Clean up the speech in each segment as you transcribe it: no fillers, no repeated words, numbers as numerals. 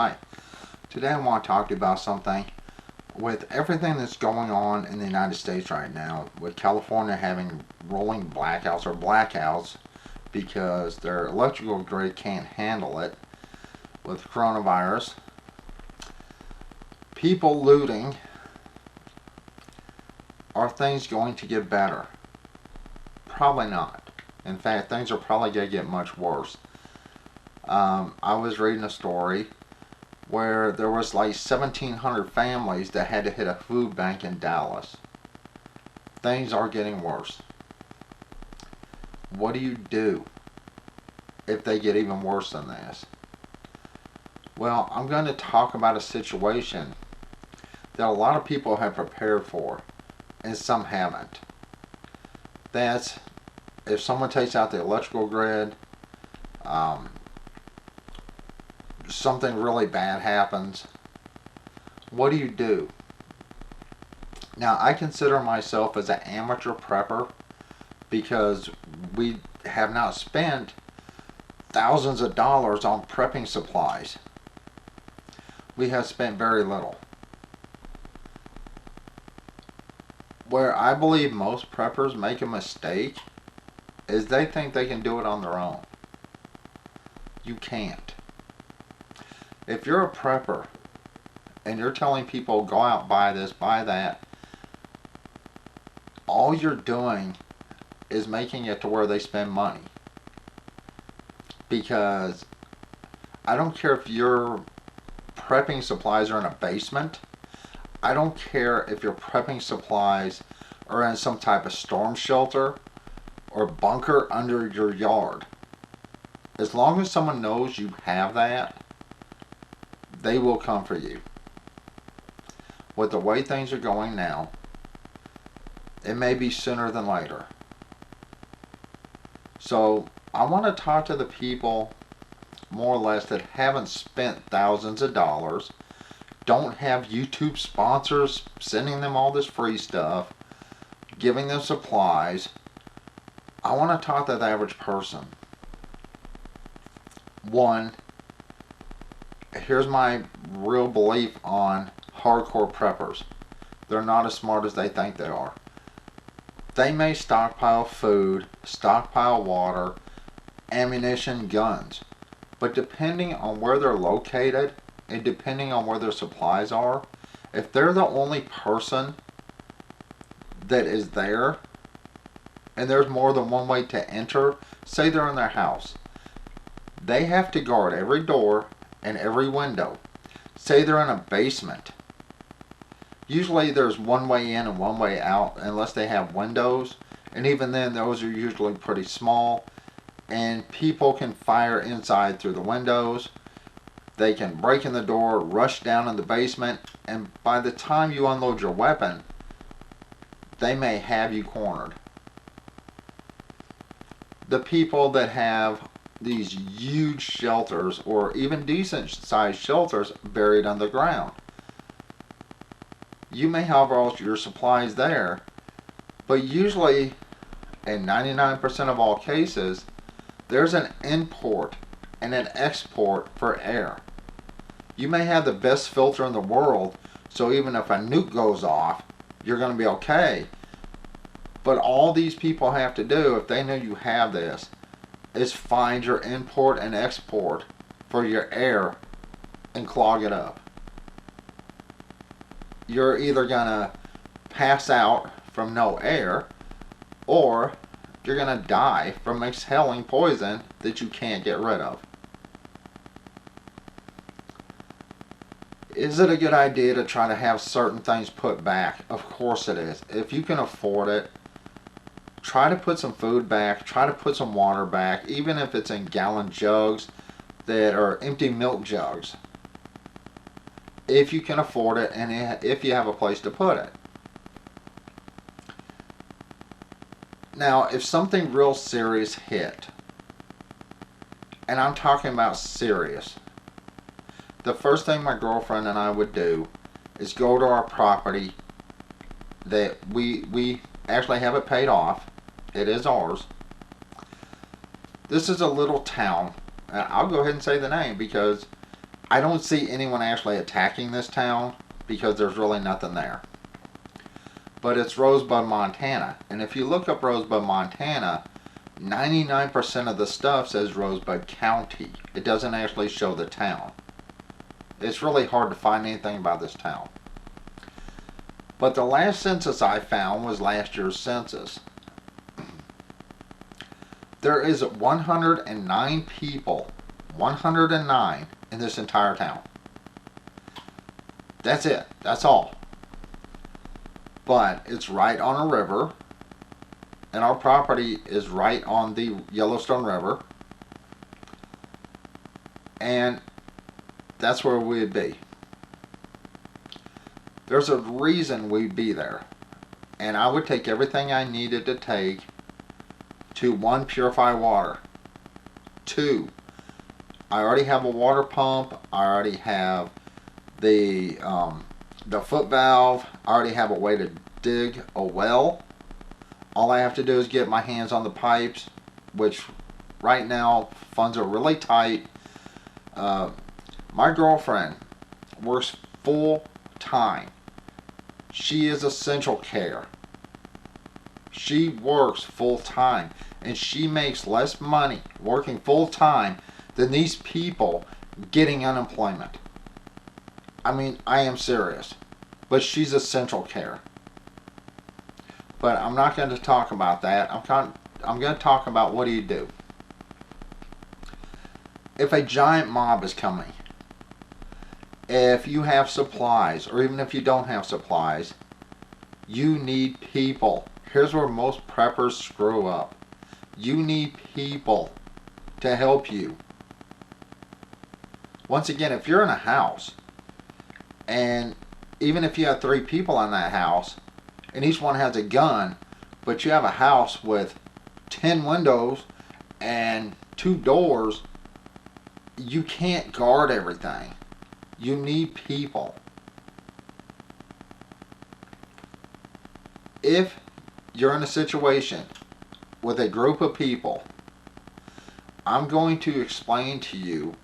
Hi, today I want to talk to you about something. With everything that's going on in the United States right now, with California having rolling blackouts because their electrical grid can't handle it, with coronavirus, people looting, are things going to get better? Probably not. In fact, things are probably going to get much worse. I was reading a story where there was like 1,700 families that had to hit a food bank in Dallas. Things are getting worse. What do you do if they get even worse than this? Well, I'm going to talk about a situation that a lot of people have prepared for, and some haven't. That's if someone takes out the electrical grid, something really bad happens, what do you do? Now, I consider myself as an amateur prepper because we have not spent thousands of dollars on prepping supplies. We have spent very little. Where I believe most preppers make a mistake is they think they can do it on their own. You can't. If you're a prepper and you're telling people go out, buy this, buy that, all you're doing is making it to where they spend money. Because I don't care if your prepping supplies are in a basement. I don't care if your prepping supplies are in some type of storm shelter or bunker under your yard. As long as someone knows you have that, they will come for you. With the way things are going now, it may be sooner than later. So I want to talk to the people more or less that haven't spent thousands of dollars, don't have YouTube sponsors sending them all this free stuff, giving them supplies. I want to talk to the average person. One, here's my real belief on hardcore preppers. They're not as smart as they think they are. They may stockpile food, stockpile water, ammunition, guns. But depending on where they're located and depending on where their supplies are, if they're the only person that is there and there's more than one way to enter, say they're in their house, they have to guard every door and every window. Say they're in a basement. Usually there's one way in and one way out unless they have windows, and even then those are usually pretty small, and people can fire inside through the windows. They can break in the door, rush down in the basement, and by the time you unload your weapon, they may have you cornered. The people that have these huge shelters or even decent sized shelters buried underground, you may have all your supplies there, but usually in 99% of all cases there's an import and an export for air. You may have the best filter in the world, so even if a nuke goes off you're going to be okay, but all these people have to do, if they know you have this, is find your import and export for your air and clog it up. You're either gonna pass out from no air, or you're gonna die from exhaling poison that you can't get rid of. Is it a good idea to try to have certain things put back? Of course it is. If you can afford it, try to put some food back, try to put some water back, even if it's in gallon jugs that are empty milk jugs. If you can afford it and if you have a place to put it. Now, if something real serious hit, and I'm talking about serious, the first thing my girlfriend and I would do is go to our property that we actually have it paid off. It is ours. This is a little town. I'll go ahead and say the name because I don't see anyone actually attacking this town because there's really nothing there. But it's Rosebud, Montana. And if you look up Rosebud, Montana, 99% of the stuff says Rosebud County. It doesn't actually show the town. It's really hard to find anything about this town. But the last census I found was last year's census. There is 109 people, 109 in this entire town. That's it. That's all. But it's right on a river, and our property is right on the Yellowstone River, and that's where we'd be. There's a reason we'd be there, and I would take everything I needed to take to, 1, purify water. 2, I already have a water pump. I already have the foot valve. I already have a way to dig a well. All I have to do is get my hands on the pipes, which right now funds are really tight. My girlfriend works full time. She is essential care. She works full time, and she makes less money working full time than these people getting unemployment. I mean, I am serious. But she's essential care. But I'm not going to talk about that. I'm going to talk about, what do you do? If a giant mob is coming, if you have supplies, or even if you don't have supplies, you need people. Here's where most preppers screw up. You need people to help you. Once again, if you're in a house, and even if you have 3 people in that house, and each one has a gun, but you have a house with 10 windows and 2 doors, you can't guard everything. You need people. If you're in a situation with a group of people, I'm going to explain to you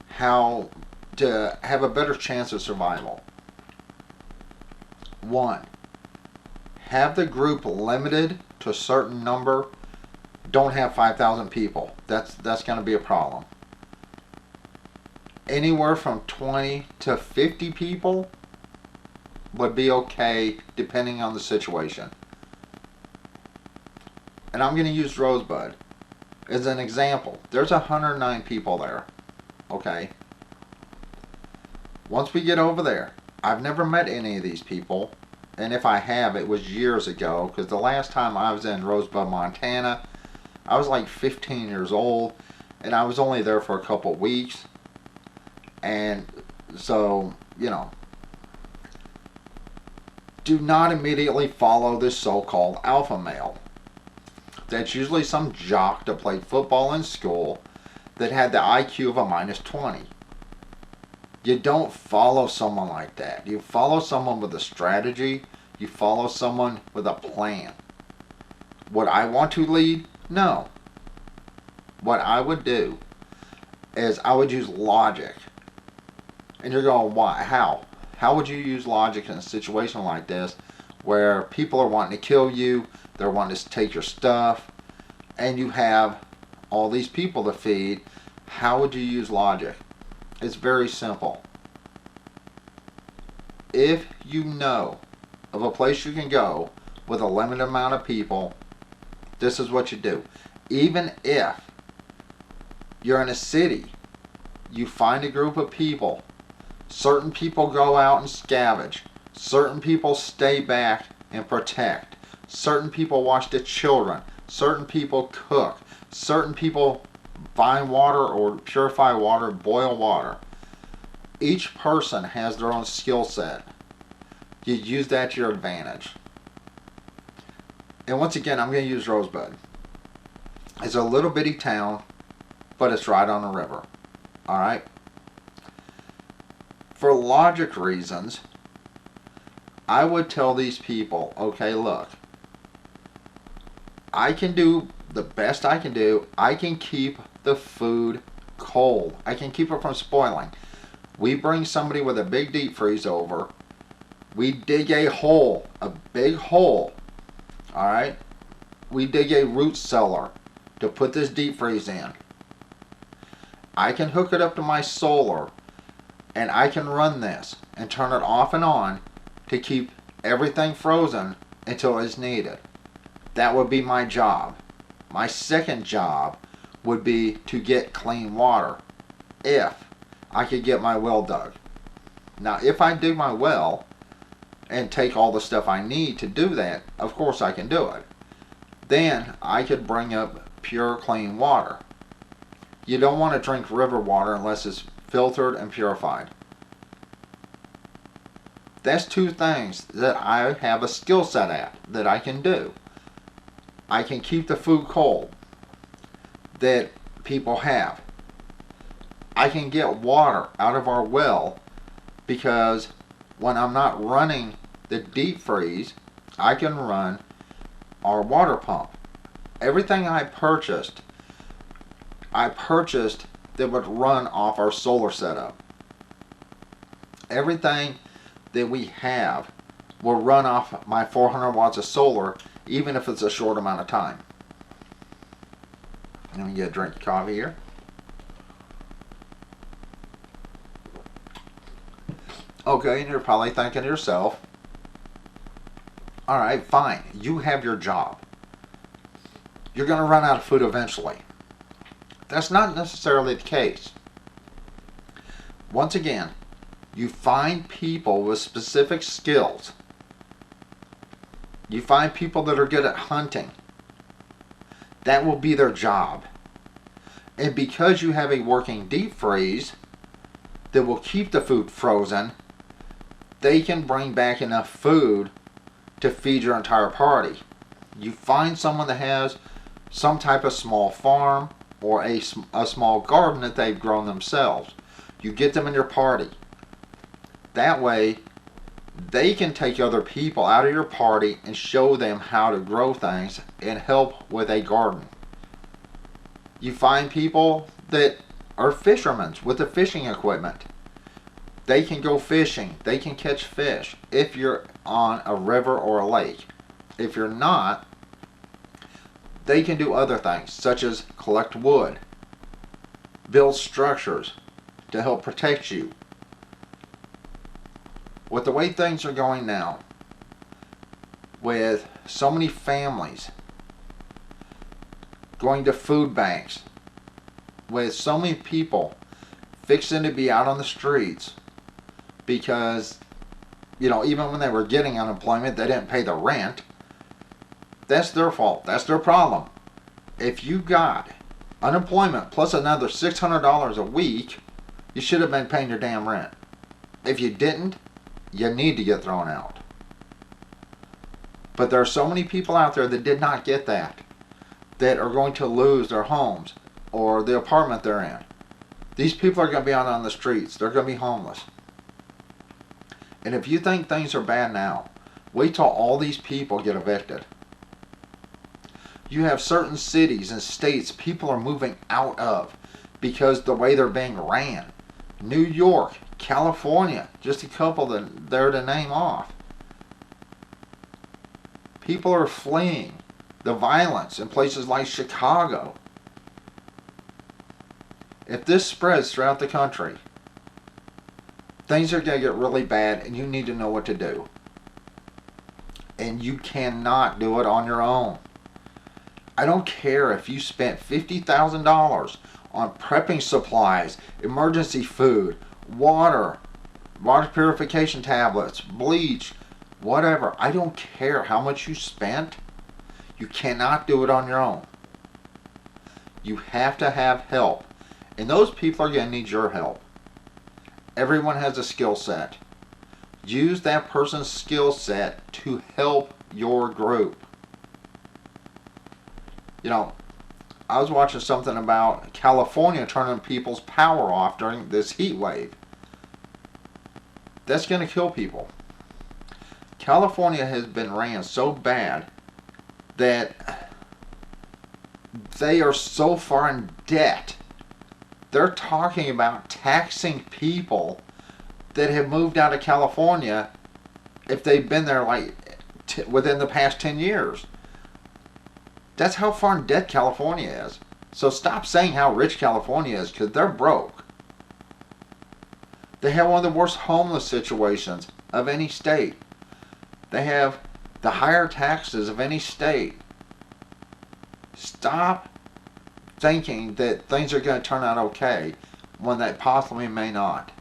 how to have a better chance of survival. 1, have the group limited to a certain number. Don't have 5,000 people. That's going to be a problem. Anywhere from 20 to 50 people would be okay, depending on the situation. And I'm going to use Rosebud as an example. There's 109 people there. Okay. Once we get over there, I've never met any of these people. And if I have, it was years ago. Because the last time I was in Rosebud, Montana, I was like 15 years old. And I was only there for a couple weeks. And so, you know, do not immediately follow this so-called alpha male. That's usually some jock that played football in school that had the IQ of a -20. You don't follow someone like that. You follow someone with a strategy. You follow someone with a plan. Would I want to lead? No. What I would do is I would use logic. And you're going, why? How? How would you use logic in a situation like this where people are wanting to kill you, they're wanting to take your stuff, and you have all these people to feed? How would you use logic? It's very simple. If you know of a place you can go with a limited amount of people, this is what you do. Even if you're in a city, you find a group of people. Certain people go out and scavenge. Certain people stay back and protect. Certain people watch the children. Certain people cook. Certain people find water or purify water, boil water. Each person has their own skill set. You use that to your advantage. And once again, I'm going to use Rosebud. It's a little bitty town, but it's right on the river. Alright? For logic reasons, I would tell these people, okay, look, I can do the best I can do. I can keep the food cold. I can keep it from spoiling. We bring somebody with a big deep freeze over. We dig a hole, a big hole. Alright? We dig a root cellar to put this deep freeze in. I can hook it up to my solar and I can run this and turn it off and on to keep everything frozen until it's needed. That would be my job. My second job would be to get clean water if I could get my well dug. Now, if I dig my well and take all the stuff I need to do that, of course I can do it. Then I could bring up pure clean water. You don't want to drink river water unless it's filtered and purified. That's two things that I have a skill set at that I can do. I can keep the food cold that people have. I can get water out of our well because when I'm not running the deep freeze, I can run our water pump. Everything I purchased that would run off our solar setup. Everything that we have will run off my 400 watts of solar, even if it's a short amount of time. Let me get a drink of coffee here. Okay, and you're probably thinking to yourself, alright, fine, you have your job. You're going to run out of food eventually. That's not necessarily the case. Once again, you find people with specific skills. You find people that are good at hunting. That will be their job. And because you have a working deep freeze that will keep the food frozen, they can bring back enough food to feed your entire party. You find someone that has some type of small farm or a small garden that they've grown themselves. You get them in your party. That way, they can take other people out of your party and show them how to grow things and help with a garden. You find people that are fishermen with the fishing equipment. They can go fishing. They can catch fish if you're on a river or a lake. If you're not, they can do other things such as collect wood, build structures to help protect you. With the way things are going now, with so many families going to food banks, with so many people fixing to be out on the streets because, even when they were getting unemployment, they didn't pay the rent. That's their fault. That's their problem. If you got unemployment plus another $600 a week, you should have been paying your damn rent. If you didn't, you need to get thrown out. But there are so many people out there that did not get that are going to lose their homes or the apartment they're in. These people are going to be out on the streets. They're going to be homeless. And if you think things are bad now, wait till all these people get evicted. You have certain cities and states people are moving out of because the way they're being ran. New York, California, just a couple that there to name off. People are fleeing the violence in places like Chicago. If this spreads throughout the country, things are going to get really bad and you need to know what to do. And you cannot do it on your own. I don't care if you spent $50,000 on prepping supplies, emergency food, water purification tablets, bleach, whatever. I don't care how much you spent. You cannot do it on your own. You have to have help. And those people are going to need your help. Everyone has a skill set. Use that person's skill set to help your group. I was watching something about California turning people's power off during this heat wave. That's going to kill people. California has been ran so bad that they are so far in debt. They're talking about taxing people that have moved out of California if they've been there like within the past 10 years. That's how far in debt California is. So stop saying how rich California is, because they're broke. They have one of the worst homeless situations of any state. They have the higher taxes of any state. Stop thinking that things are going to turn out okay when they possibly may not.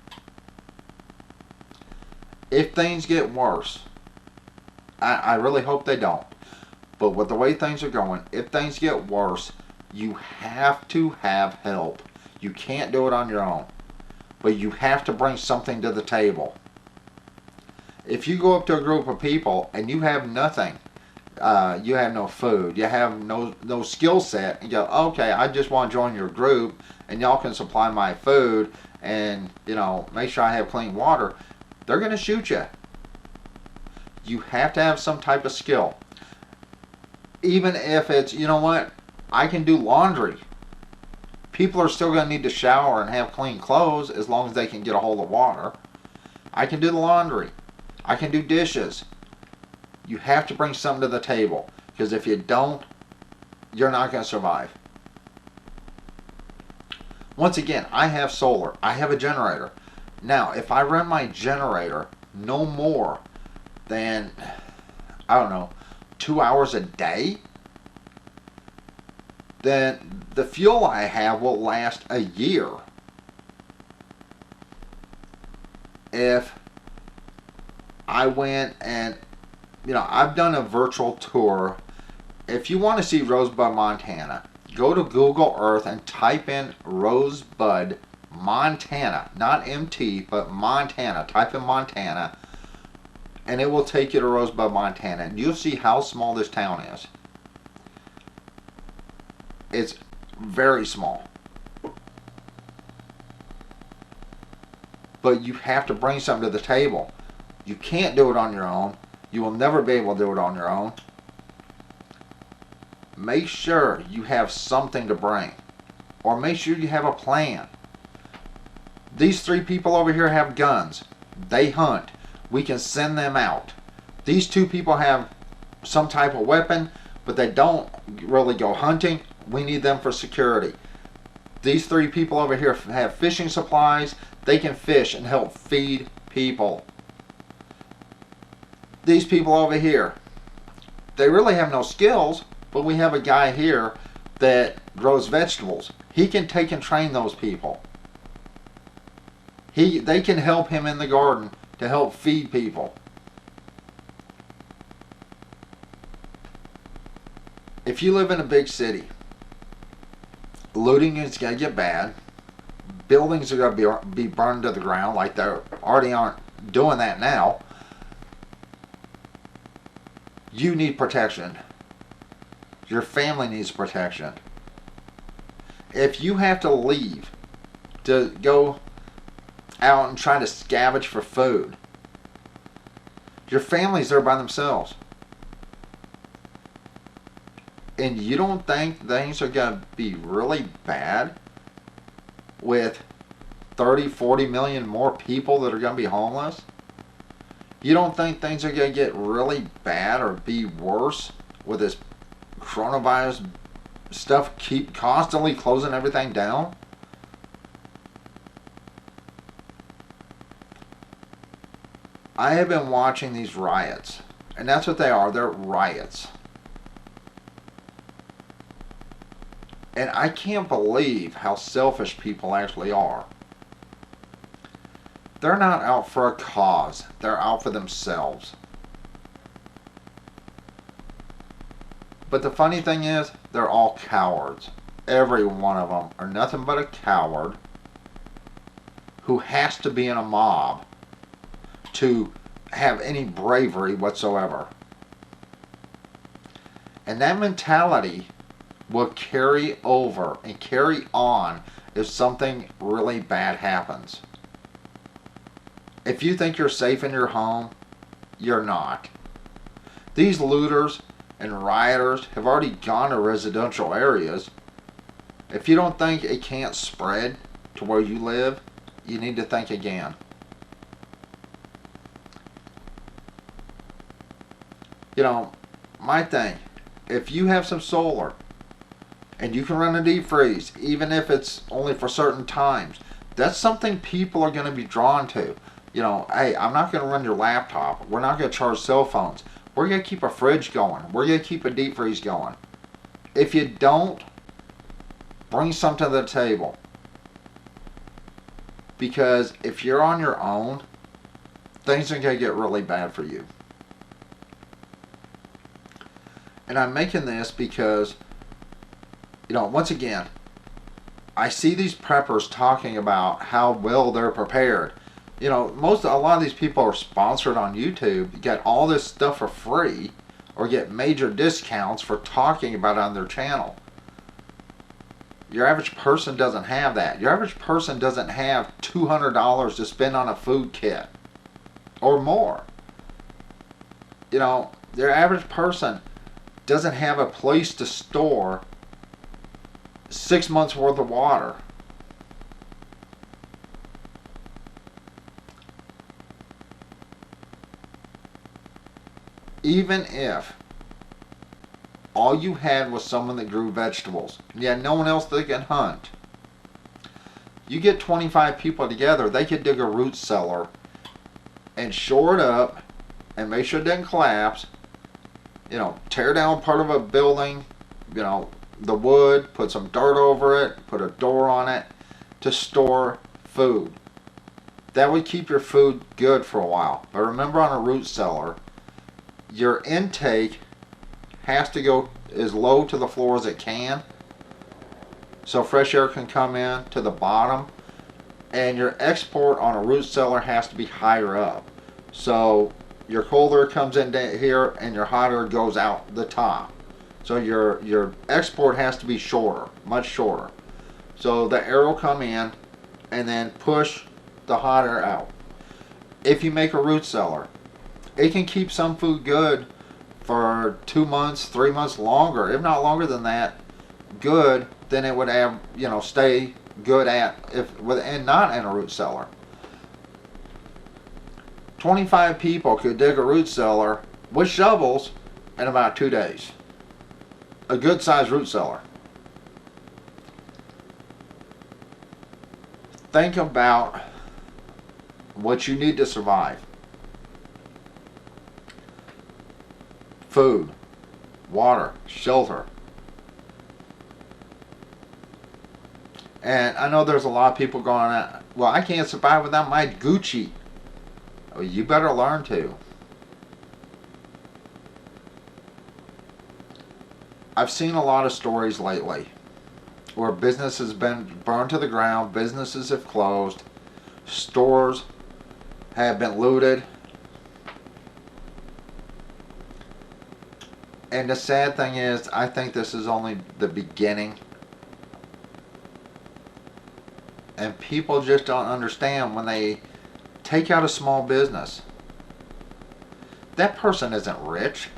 If things get worse, I really hope they don't, but with the way things are going, if things get worse, you have to have help. You can't do it on your own, but you have to bring something to the table. If you go up to a group of people and you have nothing, you have no food, you have no skill set, and you go, okay, I just want to join your group and y'all can supply my food and, make sure I have clean water, they're going to shoot you. You have to have some type of skill. Even if it's, I can do laundry. People are still going to need to shower and have clean clothes as long as they can get a hold of water. I can do the laundry. I can do dishes. You have to bring something to the table, because if you don't, you're not going to survive. Once again, I have solar. I have a generator. Now, if I run my generator no more than, 2 hours a day, then the fuel I have will last a year. If I went and, I've done a virtual tour. If you want to see Rosebud, Montana, go to Google Earth and type in Rosebud, Montana. Not MT, but Montana. Type in Montana, and it will take you to Rosebud, Montana. And you'll see how small this town is. It's very small. But you have to bring something to the table. You can't do it on your own. You will never be able to do it on your own. Make sure you have something to bring. Or make sure you have a plan. These 3 people over here have guns. They hunt. We can send them out. These 2 people have some type of weapon, but they don't really go hunting. We need them for security. These 3 people over here have fishing supplies. They can fish and help feed people. These people over here, they really have no skills, but we have a guy here that grows vegetables. He can take and train those people. They can help him in the garden to help feed people. If you live in a big city, looting is going to get bad. Buildings are going to be burned to the ground, like they already aren't doing that now. You need protection. Your family needs protection. If you have to leave to go out and try to scavenge for food, your family's there by themselves. And you don't think things are going to be really bad with 30, 40 million more people that are going to be homeless? You don't think things are going to get really bad or be worse with this coronavirus stuff keep constantly closing everything down? I have been watching these riots, and that's what they are. They're riots. And I can't believe how selfish people actually are. They're not out for a cause. They're out for themselves. But the funny thing is, they're all cowards. Every one of them are nothing but a coward who has to be in a mob to have any bravery whatsoever. And that mentality will carry over and carry on if something really bad happens. If you think you're safe in your home, you're not. These looters and rioters have already gone to residential areas. If you don't think it can't spread to where you live, you need to think again. You know, my thing, if you have some solar and you can run a deep freeze, even if it's only for certain times, that's something people are going to be drawn to. You know, hey, I'm not going to run your laptop. We're not going to charge cell phones. We're going to keep a fridge going. We're going to keep a deep freeze going. If you don't, bring something to the table. Because if you're on your own, things are going to get really bad for you. And I'm making this because, you know, once again, I see these preppers talking about how well they're prepared. You know, a lot of these people are sponsored on YouTube. You get all this stuff for free or get major discounts for talking about it on their channel. Your average person doesn't have that. Your average person doesn't have $200 to spend on a food kit or more. You know, your average person doesn't have a place to store 6 months worth of water. Even if all you had was someone that grew vegetables, and you had no one else that can hunt, you get 25 people together, they could dig a root cellar and shore it up and make sure it didn't collapse. You know, tear down part of a building, you know, the wood, put some dirt over it, put a door on it to store food. That would keep your food good for a while. But remember, on a root cellar, your intake has to go as low to the floor as it can so fresh air can come in to the bottom, and your export on a root cellar has to be higher up. So your cold air comes in here and your hot air goes out the top. So your export has to be shorter, much shorter. So the air will come in and then push the hot air out. If you make a root cellar, it can keep some food good for 2 months, 3 months longer, if not longer than that, good than it would have, you know, stay good at and not in a root cellar. 25 people could dig a root cellar with shovels in about 2 days. A good sized root cellar. Think about what you need to survive. Food, water, shelter. And I know there's a lot of people going, well, I can't survive without my Gucci. Well, you better learn to. I've seen a lot of stories lately where business has been burned to the ground, businesses have closed, stores have been looted. And the sad thing is, I think this is only the beginning. And people just don't understand when they take out a small business. That person isn't rich.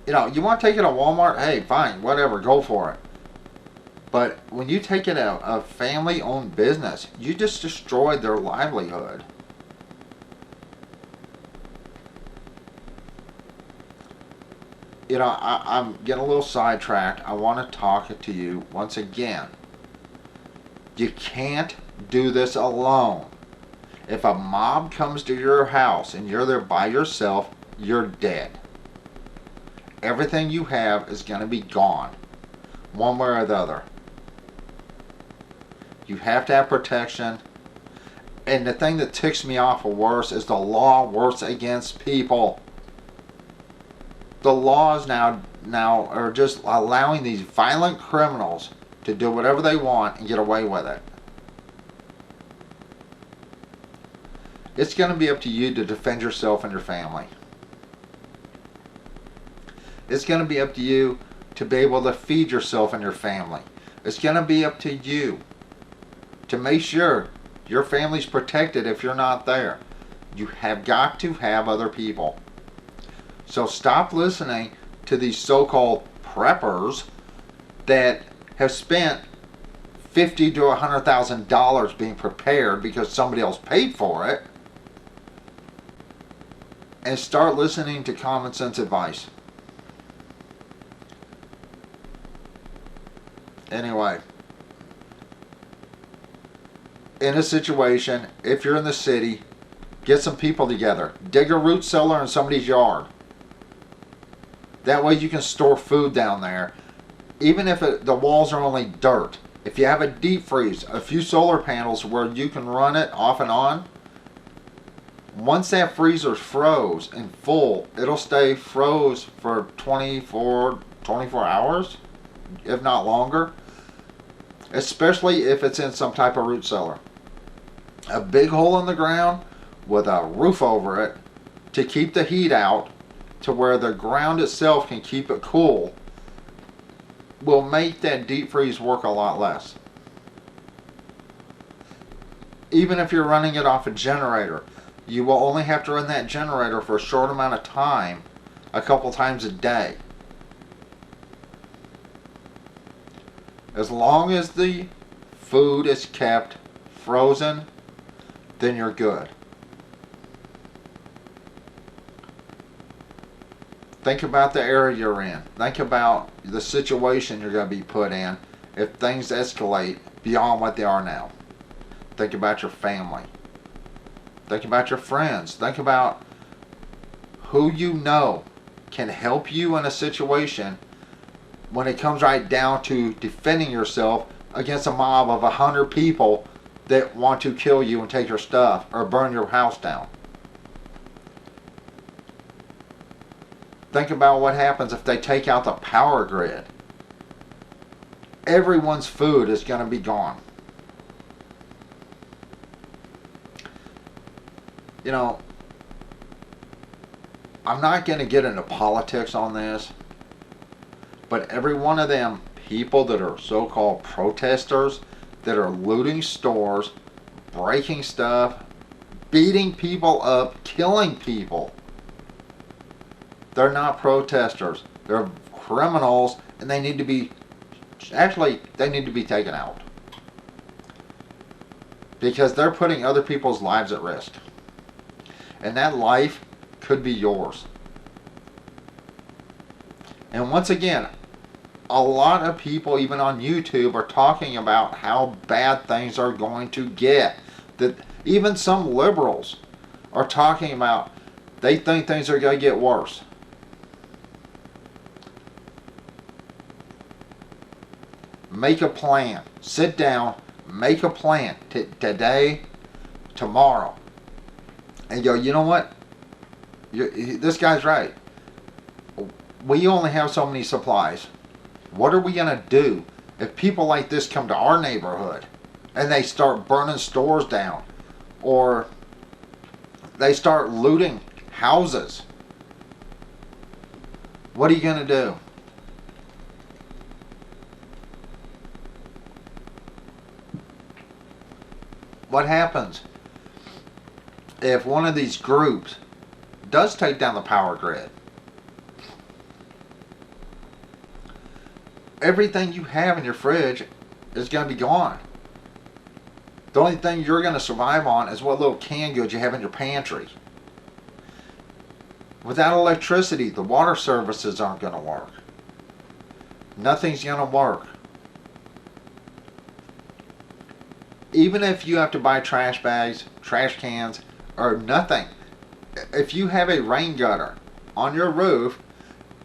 You know, you want to take it to Walmart? Hey, fine, whatever, go for it. But when you take it out a family-owned business, you just destroyed their livelihood. You know, I'm getting a little sidetracked. I want to talk to you once again. You can't do this alone. If a mob comes to your house and you're there by yourself, you're dead. Everything you have is going to be gone, one way or the other. You have to have protection. And the thing that ticks me off worse is the law works against people. The laws now are just allowing these violent criminals to do whatever they want and get away with it. It's going to be up to you to defend yourself and your family. It's going to be up to you to be able to feed yourself and your family. It's going to be up to you to make sure your family's protected if you're not there. You have got to have other people. So stop listening to these so-called preppers that have spent $50,000 to $100,000 being prepared because somebody else paid for it. and start listening to common sense advice. Anyway, in a situation, if you're in the city, get some people together. Dig a root cellar in somebody's yard. That way you can store food down there. Even if the walls are only dirt. If you have a deep freeze, a few solar panels where you can run it off and on, once that freezer's froze and full, it'll stay froze for 24 hours, if not longer. Especially if it's in some type of root cellar. A big hole in the ground with a roof over it to keep the heat out, to where the ground itself can keep it cool, will make that deep freeze work a lot less. Even if you're running it off a generator, you will only have to run that generator for a short amount of time, a couple times a day. As long as the food is kept frozen, then you're good. Think about the area you're in. Think about the situation you're going to be put in if things escalate beyond what they are now. Think about your family. Think about your friends. Think about who you know can help you in a situation when it comes right down to defending yourself against a mob of 100 people that want to kill you and take your stuff or burn your house down. Think about what happens if they take out the power grid. Everyone's food is going to be gone. You know, I'm not going to get into politics on this, but every one of them people that are so-called protesters, that are looting stores, breaking stuff, beating people up, killing people, they're not protesters. They're criminals, and they need to be, actually, they need to be taken out. Because they're putting other people's lives at risk. And that life could be yours. And once again, a lot of people, even on YouTube, are talking about how bad things are going to get. That even some liberals are talking about, they think things are going to get worse. Make a plan. Sit down. Make a plan. Today, tomorrow. And go, you know what? This guy's right. We only have so many supplies. What are we going to do if people like this come to our neighborhood and they start burning stores down, or they start looting houses? What are you going to do? What happens if one of these groups does take down the power grid? Everything you have in your fridge is going to be gone. The only thing you're going to survive on is what little canned goods you have in your pantry. Without electricity, the water services aren't going to work. Nothing's going to work. Even if you have to buy trash bags, trash cans, or nothing, if you have a rain gutter on your roof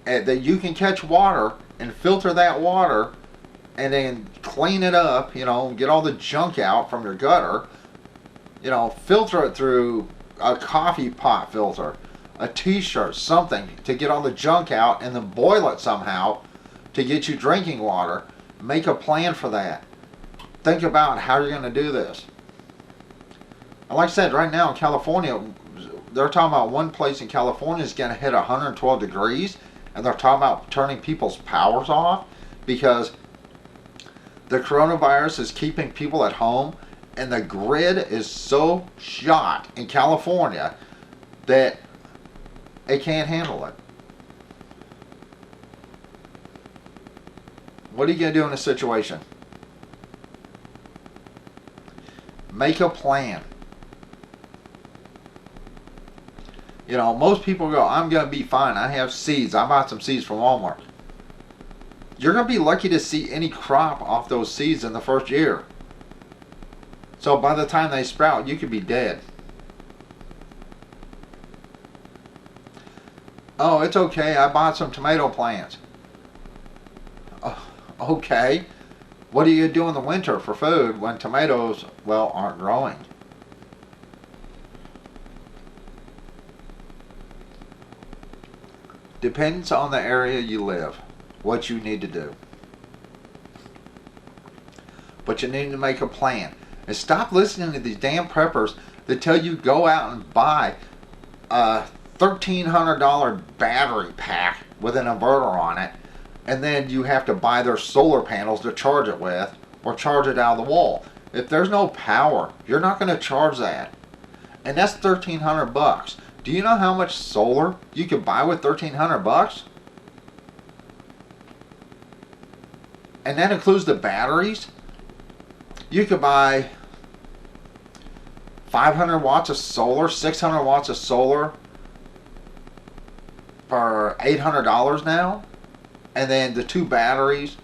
that you can catch water and filter that water and then clean it up, get all the junk out from your gutter, filter it through a coffee pot filter, a t-shirt, something to get all the junk out, and then boil it somehow to get you drinking water. Make a plan for that. Think about how you're going to do this. And like I said, right now in California, they're talking about one place in California is going to hit 112 degrees, and they're talking about turning people's powers off because the coronavirus is keeping people at home, and the grid is so shot in California that it can't handle it. What are you going to do in a situation? Make a plan. You know, most people go, I'm going to be fine. I have seeds. I bought some seeds from Walmart. You're going to be lucky to see any crop off those seeds in the first year. So by the time they sprout, you could be dead. Oh, it's okay. I bought some tomato plants. Okay. What do you do in the winter for food when tomatoes, well, aren't growing? Depends on the area you live, what you need to do. But you need to make a plan. And stop listening to these damn preppers that tell you go out and buy a $1,300 battery pack with an inverter on it, and then you have to buy their solar panels to charge it with, or charge it out of the wall. If there's no power, you're not going to charge that. And that's $1,300. Do you know how much solar you could buy with $1,300? And that includes the batteries. You could buy 500 watts of solar, 600 watts of solar for $800 now. And then the two batteries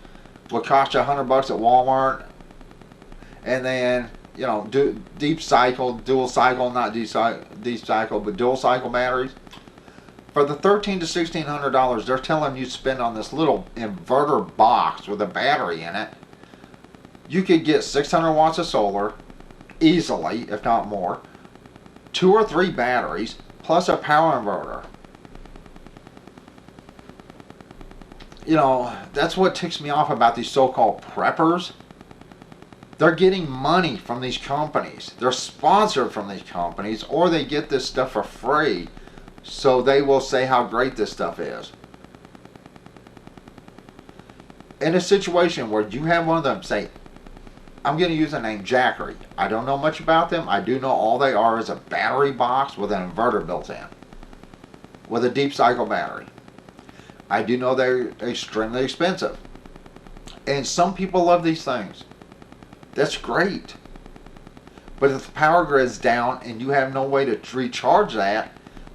will cost you $100 at Walmart. And then, you know, deep cycle, dual cycle, not deep cycle, but dual cycle batteries. For the $1,300 to $1,600, they're telling you to spend on this little inverter box with a battery in it. You could get 600 watts of solar easily, if not more, 2 or 3 batteries, plus a power inverter. You know, that's what ticks me off about these so-called preppers. They're getting money from these companies. They're sponsored from these companies, or they get this stuff for free, so they will say how great this stuff is. In a situation where you have one of them say, I'm going to use the name Jackery. I don't know much about them. I do know all they are is a battery box with an inverter built in, with a deep cycle battery. I do know they're extremely expensive. And some people love these things. That's great. But if the power grid's down and you have no way to recharge that,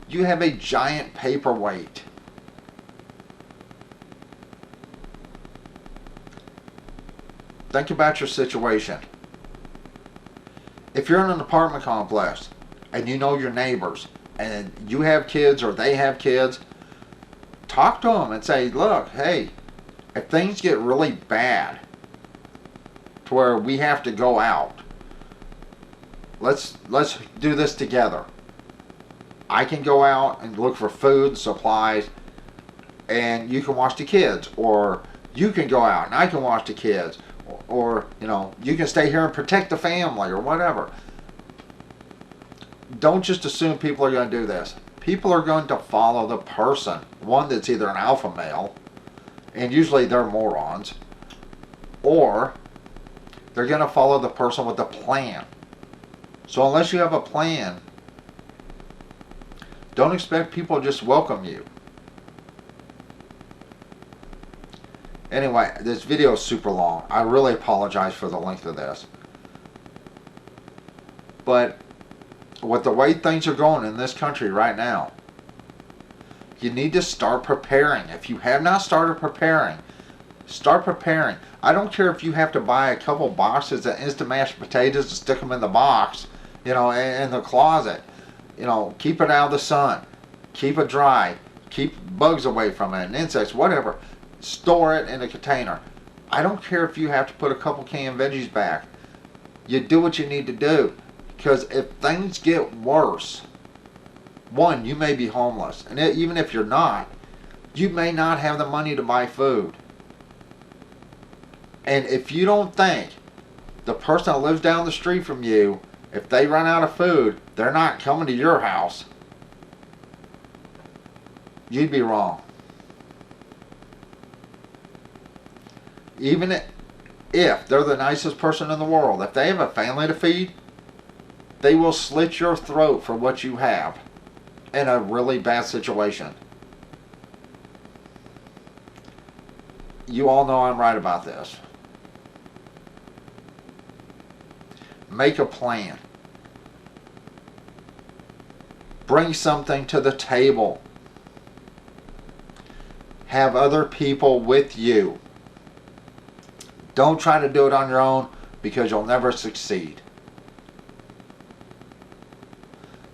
you have a giant paperweight. Think about your situation. If you're in an apartment complex and you know your neighbors and you have kids or they have kids, talk to them and say, look, hey, if things get really bad to where we have to go out, let's do this together. I can go out and look for food, supplies, and you can watch the kids, or you can go out and I can watch the kids, or you know, you can stay here and protect the family or whatever. Don't just assume people are going to do this. People are going to follow the person, one that's either an alpha male, and usually they're morons, or they're going to follow the person with a plan. So unless you have a plan, don't expect people to just welcome you. Anyway, this video is super long. I really apologize for the length of this. But with the way things are going in this country right now, you need to start preparing. If you have not started preparing, start preparing. I don't care if you have to buy a couple boxes of instant mashed potatoes and stick them in the box, you know, in the closet. You know, keep it out of the sun. Keep it dry. Keep bugs away from it and insects, whatever. Store it in a container. I don't care if you have to put a couple canned veggies back. You do what you need to do. Because if things get worse, one, you may be homeless. And even if you're not, you may not have the money to buy food. And if you don't think the person that lives down the street from you, if they run out of food, they're not coming to your house, you'd be wrong. Even if they're the nicest person in the world, if they have a family to feed, they will slit your throat for what you have in a really bad situation. You all know I'm right about this. Make a plan. Bring something to the table. Have other people with you. Don't try to do it on your own, because you'll never succeed.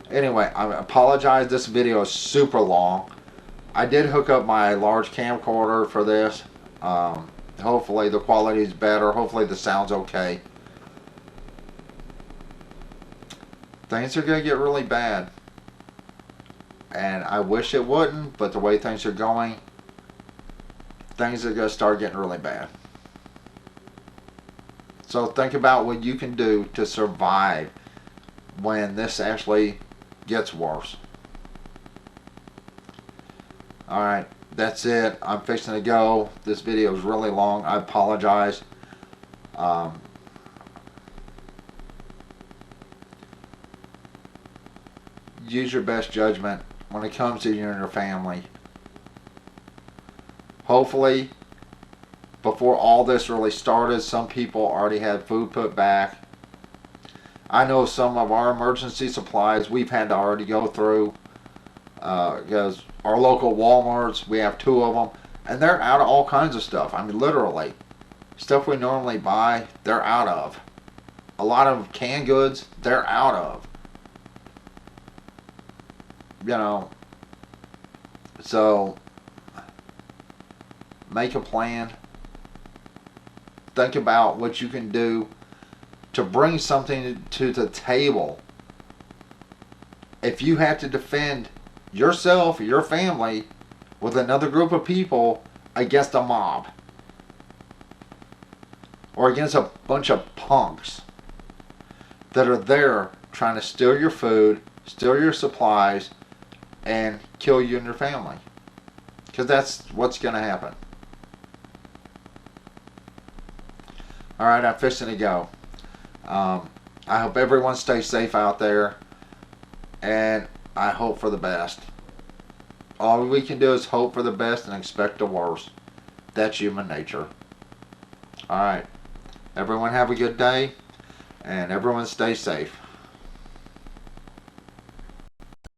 Anyway, I apologize. This video is super long. I did hook up my large camcorder for this. Hopefully the quality is better. Hopefully the sound's okay. Things are going to get really bad. And I wish it wouldn't, but the way things are going, things are going to start getting really bad. So think about what you can do to survive when this actually gets worse. Alright, that's it. I'm fixing to go. This video is really long. I apologize. Use your best judgment when it comes to you and your family. Hopefully, before all this really started, some people already had food put back. I know some of our emergency supplies we've had to already go through, because our local Walmarts, we have 2 of them, and they're out of all kinds of stuff. I mean, literally, stuff we normally buy, they're out of. A lot of canned goods, they're out of. You know, so make a plan. Think about what you can do to bring something to the table. If you have to defend yourself or your family with another group of people against a mob, or against a bunch of punks that are there trying to steal your food, steal your supplies, and kill you and your family. Because that's what's going to happen. Alright, I'm fixing to go. I hope everyone stays safe out there, and I hope for the best. All we can do is hope for the best and expect the worst. That's human nature. Alright, everyone have a good day, and everyone stay safe.